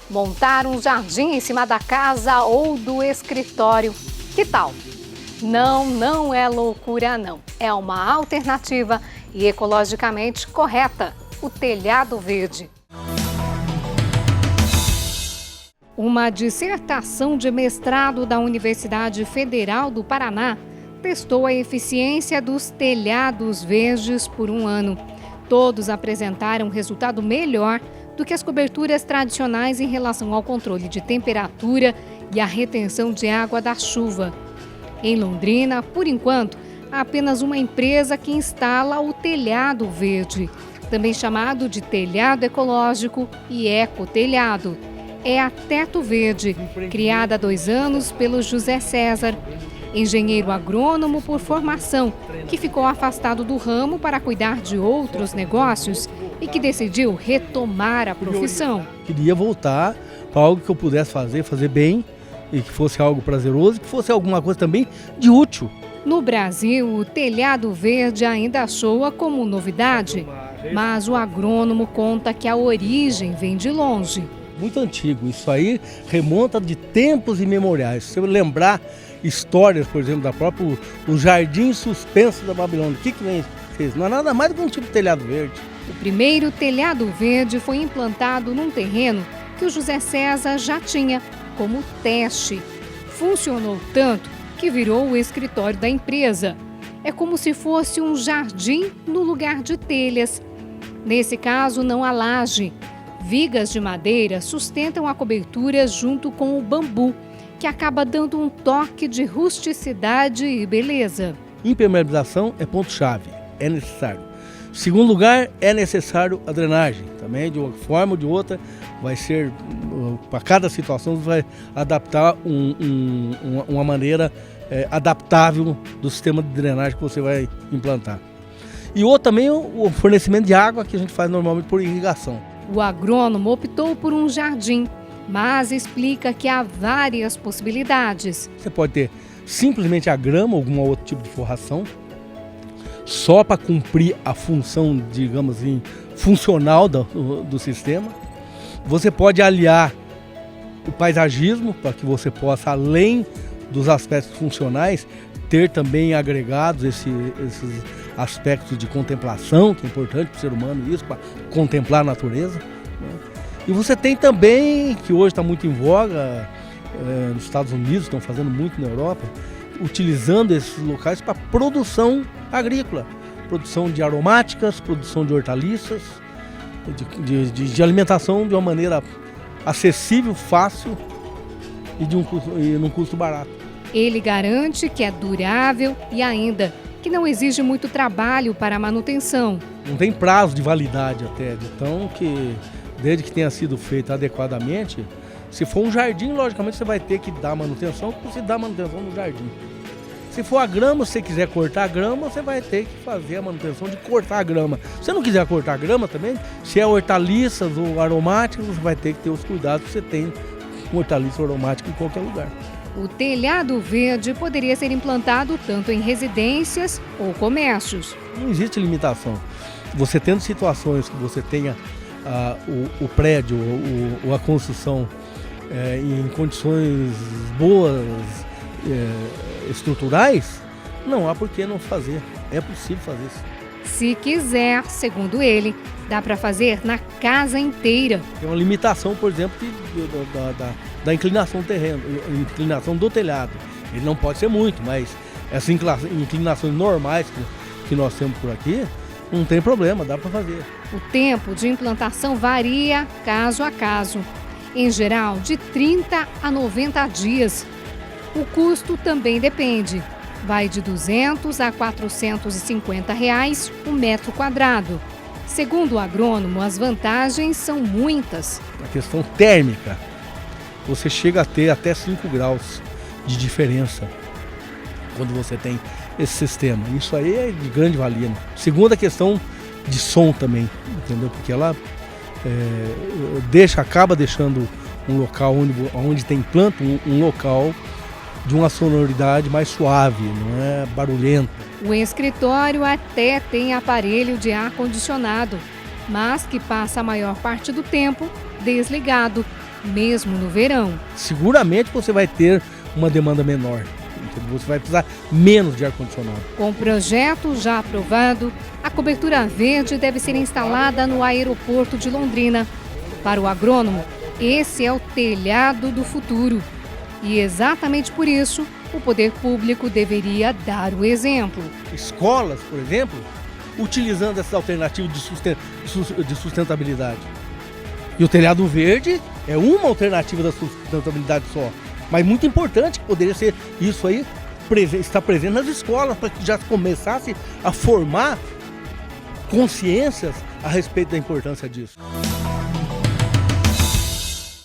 Montar um jardim em cima da casa ou do escritório. Que tal? Não é loucura não. É uma alternativa e ecologicamente correta. O telhado verde. Uma dissertação de mestrado da Universidade Federal do Paraná testou a eficiência dos telhados verdes por um ano. Todos apresentaram resultado melhor do que as coberturas tradicionais em relação ao controle de temperatura e a retenção de água da chuva. Em Londrina, por enquanto, há apenas uma empresa que instala o telhado verde, também chamado de telhado ecológico e ecotelhado. É a Teto Verde, criada há 2 anos pelo José César, engenheiro agrônomo por formação, que ficou afastado do ramo para cuidar de outros negócios e que decidiu retomar a profissão. Queria voltar para algo que eu pudesse fazer bem e que fosse algo prazeroso, que fosse alguma coisa também de útil. No Brasil, o telhado verde ainda soa como novidade, mas o agrônomo conta que a origem vem de longe. Muito antigo, isso aí remonta de tempos imemoriais. Se você lembrar histórias, por exemplo, o Jardim Suspenso da Babilônia, o que fez? Não é nada mais do que um tipo de telhado verde. O primeiro telhado verde foi implantado num terreno que o José César já tinha, como teste. Funcionou tanto que virou o escritório da empresa. É como se fosse um jardim no lugar de telhas. Nesse caso, não há laje. Vigas de madeira sustentam a cobertura junto com o bambu, que acaba dando um toque de rusticidade e beleza. Impermeabilização é ponto-chave, é necessário. Segundo lugar, é necessário a drenagem. Também, de uma forma ou de outra, vai ser, para cada situação, vai adaptar uma maneira adaptável do sistema de drenagem que você vai implantar. E outro também o fornecimento de água, que a gente faz normalmente por irrigação. O agrônomo optou por um jardim, mas explica que há várias possibilidades. Você pode ter simplesmente a grama ou algum outro tipo de forração, só para cumprir a função, digamos assim, funcional do sistema. Você pode aliar o paisagismo para que você possa, além dos aspectos funcionais, ter também agregados esses aspectos de contemplação, que é importante para o ser humano, isso, para contemplar a natureza. E você tem também, que hoje está muito em voga, nos Estados Unidos, estão fazendo muito na Europa, utilizando esses locais para produção agrícola, produção de aromáticas, produção de hortaliças, de alimentação de uma maneira acessível, fácil e num custo barato. Ele garante que é durável e ainda que não exige muito trabalho para a manutenção. Não tem prazo de validade até, então desde que tenha sido feito adequadamente, se for um jardim, logicamente você vai ter que dar manutenção, porque você dá manutenção no jardim. Se for a grama, se você quiser cortar a grama, você vai ter que fazer a manutenção de cortar a grama. Se você não quiser cortar a grama também, se é hortaliças ou aromáticas, você vai ter que ter os cuidados que você tem com hortaliça ou aromática em qualquer lugar. O telhado verde poderia ser implantado tanto em residências ou comércios. Não existe limitação. Você tendo situações que você tenha o prédio ou a construção em condições boas, estruturais, não há por que não fazer. É possível fazer isso. Se quiser, segundo ele, dá para fazer na casa inteira. Tem uma limitação, por exemplo, da inclinação do terreno, inclinação do telhado. Ele não pode ser muito, mas essas inclinações normais que nós temos por aqui, não tem problema, dá para fazer. O tempo de implantação varia caso a caso. Em geral, de 30 a 90 dias. O custo também depende. Vai de R$ 200 a R$ 450 o metro quadrado. Segundo o agrônomo, as vantagens são muitas. A questão térmica, você chega a ter até 5 graus de diferença quando você tem esse sistema. Isso aí é de grande valia. Segunda questão de som também, entendeu? Porque ela acaba deixando um local onde tem planta, um local de uma sonoridade mais suave, não é barulhento. O escritório até tem aparelho de ar-condicionado, mas que passa a maior parte do tempo desligado. mesmo no verão. Seguramente você vai ter uma demanda menor. Você vai precisar menos de ar-condicionado. Com o projeto já aprovado, a cobertura verde deve ser instalada no aeroporto de Londrina. Para o agrônomo, esse é o telhado do futuro. E exatamente por isso, o poder público deveria dar o exemplo. Escolas, por exemplo, utilizando essas alternativas de sustentabilidade. E o telhado verde é uma alternativa da sustentabilidade só. Mas muito importante que poderia ser isso aí, estar presente nas escolas, para que já começasse a formar consciências a respeito da importância disso.